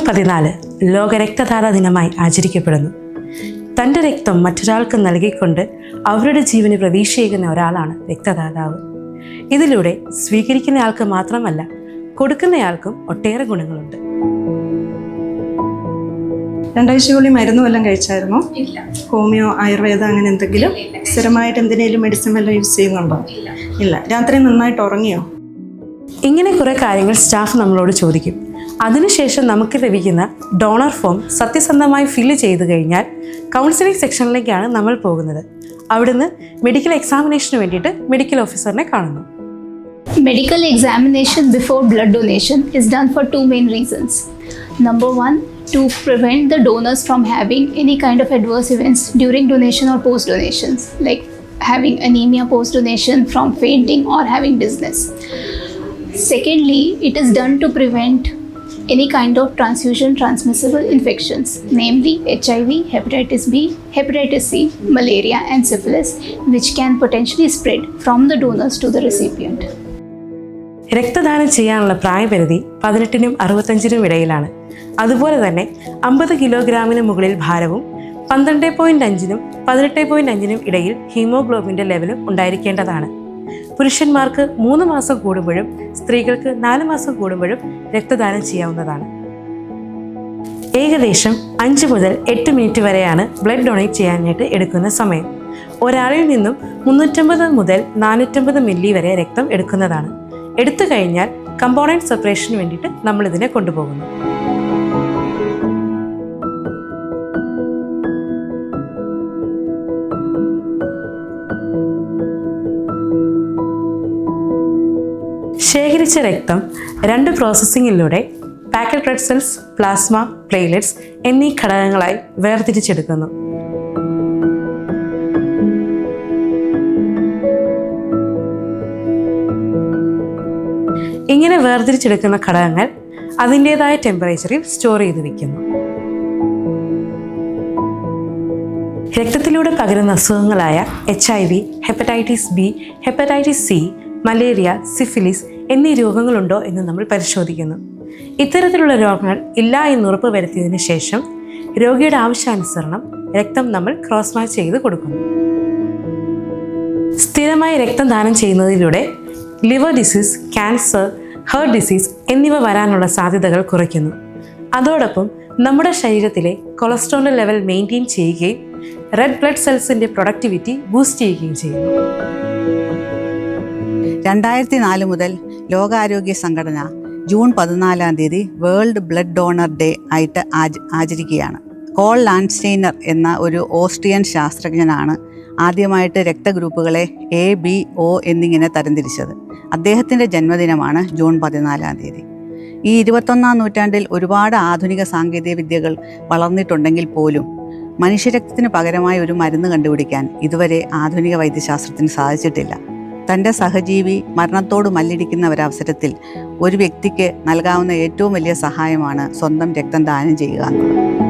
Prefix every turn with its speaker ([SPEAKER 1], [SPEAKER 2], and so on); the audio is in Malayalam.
[SPEAKER 1] 14 ലോക രക്തദാന ദിനമായി ആചരിക്കപ്പെടുന്നു. തൻ്റെ രക്തം മറ്റൊരാൾക്ക് നൽകിക്കൊണ്ട് അവരുടെ ജീവന് പ്രതീക്ഷയേകുന്ന ഒരാളാണ് രക്തദാതാവ്. ഇതിലൂടെ സ്വീകരിക്കുന്നയാൾക്ക് മാത്രമല്ല, കൊടുക്കുന്നയാൾക്കും ഒട്ടേറെ ഗുണങ്ങളുണ്ട്.
[SPEAKER 2] 2 ആഴ്ചകളിൽ മരുന്ന് വല്ലതും കഴിച്ചായിരുന്നോ?
[SPEAKER 3] ഇല്ല.
[SPEAKER 2] ഹോമിയോ, ആയുർവേദ അങ്ങനെ എന്തെങ്കിലും സ്ഥിരമായിട്ട് എന്തിനേലും മെഡിസിൻ വല്ലതും യൂസ് ചെയ്യുന്നുണ്ടോ? ഇല്ല. രാത്രി നന്നായിട്ട് ഉറങ്ങിയോ?
[SPEAKER 1] ഇങ്ങനെ കുറേ കാര്യങ്ങൾ സ്റ്റാഫ് നമ്മളോട് ചോദിക്കും. അതിനുശേഷം നമുക്ക് ലഭിക്കുന്ന ഡോണർ ഫോം സത്യസന്ധമായി ഫില്ല് ചെയ്ത് കഴിഞ്ഞാൽ കൗൺസിലിംഗ് സെക്ഷനിലേക്കാണ് നമ്മൾ പോകുന്നത്. അവിടുന്ന് മെഡിക്കൽ എക്സാമിനേഷന് വേണ്ടിയിട്ട് മെഡിക്കൽ ഓഫീസറിനെ കാണുന്നു.
[SPEAKER 3] Medical examination before blood donation is done for 2 main reasons. Number 1, to prevent the donors from having any kind of adverse events during donation or post donations, like having anemia post donation, from fainting or having dizziness. Secondly, it is done to prevent any kind of transfusion transmissible infections, namely HIV, hepatitis B, hepatitis C, malaria and syphilis, which can potentially spread from the donors to the recipient.
[SPEAKER 1] രക്തദാനം ചെയ്യാനുള്ള പ്രായപരിധി 18-നും 65-നും ഇടയിലാണ്. അതുപോലെ തന്നെ 50 കിലോഗ്രാമിന് മുകളിൽ ഭാരവും 12.5-നും 18.5-നും ഇടയിൽ ഹീമോഗ്ലോബിൻ്റെ ലെവലും ഉണ്ടായിരിക്കേണ്ടതാണ്. പുരുഷന്മാർക്ക് 3 മാസം കൂടുമ്പോഴും സ്ത്രീകൾക്ക് 4 മാസം കൂടുമ്പോഴും രക്തദാനം ചെയ്യാവുന്നതാണ്. ഏകദേശം 5 മുതൽ 8 മിനിറ്റ് വരെയാണ് ബ്ലഡ് ഡൊണേറ്റ് ചെയ്യാനായിട്ട് എടുക്കുന്ന സമയം. ഒരാളിൽ നിന്നും 350 മുതൽ 450 മില്ലി വരെ രക്തം എടുക്കുന്നതാണ്. എടുത്തു കഴിഞ്ഞാൽ കമ്പോണൻറ്റ് സെപ്പറേഷന് വേണ്ടിയിട്ട് നമ്മളിതിനെ കൊണ്ടുപോകുന്നു. ശേഖരിച്ച രക്തം 2 പ്രോസസ്സിങ്ങിലൂടെ packet red cells, plasma, platelets എന്നീ ഘടകങ്ങളായി വേർതിരിച്ചെടുക്കുന്നു. ഇങ്ങനെ വേർതിരിച്ചെടുക്കുന്ന ഘടകങ്ങൾ അതിൻ്റേതായ ടെമ്പറേച്ചറിൽ സ്റ്റോർ ചെയ്ത് വയ്ക്കുന്നു. രക്തത്തിലൂടെ പകരുന്ന അസുഖങ്ങളായ HIV, hepatitis B, hepatitis C, malaria, syphilis എന്നീ രോഗങ്ങളുണ്ടോ എന്ന് നമ്മൾ പരിശോധിക്കുന്നു. ഇത്തരത്തിലുള്ള രോഗങ്ങൾ ഇല്ല എന്ന് ഉറപ്പ് വരുത്തിയതിനു ശേഷം രോഗിയുടെ ആവശ്യാനുസരണം രക്തം നമ്മൾ ക്രോസ് മാച്ച് ചെയ്ത് കൊടുക്കുന്നു. സ്ഥിരമായി രക്തം ദാനം ചെയ്യുന്നതിലൂടെ liver disease, cancer, heart disease എന്നിവ വരാനുള്ള സാധ്യതകൾ കുറയ്ക്കുന്നു. അതോടൊപ്പം നമ്മുടെ ശരീരത്തിലെ കൊളസ്ട്രോളിൻ്റെ ലെവൽ മെയിൻറ്റെയിൻ ചെയ്യുകയും റെഡ് ബ്ലഡ് സെൽസിൻ്റെ പ്രൊഡക്ടിവിറ്റി ബൂസ്റ്റ് ചെയ്യുകയും ചെയ്യുന്നു.
[SPEAKER 4] 2004 മുതൽ ലോകാരോഗ്യ സംഘടന June 14 world blood donor day ആയിട്ട് ആചരിക്കുകയാണ്. കോൾ ലാൻഡ്സ്റ്റൈനർ എന്ന ഒരു ഓസ്ട്രിയൻ ശാസ്ത്രജ്ഞനാണ് ആദ്യമായിട്ട് രക്തഗ്രൂപ്പുകളെ A, B, O എന്നിങ്ങനെ തരംതിരിച്ചത്. അദ്ദേഹത്തിൻ്റെ ജന്മദിനമാണ് ജൂൺ 14. ഈ 21-ാം നൂറ്റാണ്ടിൽ ഒരുപാട് ആധുനിക സാങ്കേതിക വിദ്യകൾ വളർന്നിട്ടുണ്ടെങ്കിൽ പോലും മനുഷ്യരക്തത്തിന് പകരമായി ഒരു മരുന്ന് കണ്ടുപിടിക്കാൻ ഇതുവരെ ആധുനിക വൈദ്യശാസ്ത്രത്തിന് സാധിച്ചിട്ടില്ല. തൻ്റെ സഹജീവി മരണത്തോട് മല്ലിടിക്കുന്ന ഒരവസരത്തിൽ ഒരു വ്യക്തിക്ക് നൽകാവുന്ന ഏറ്റവും വലിയ സഹായമാണ് സ്വന്തം രക്തം ദാനം ചെയ്യുക എന്നുള്ളത്.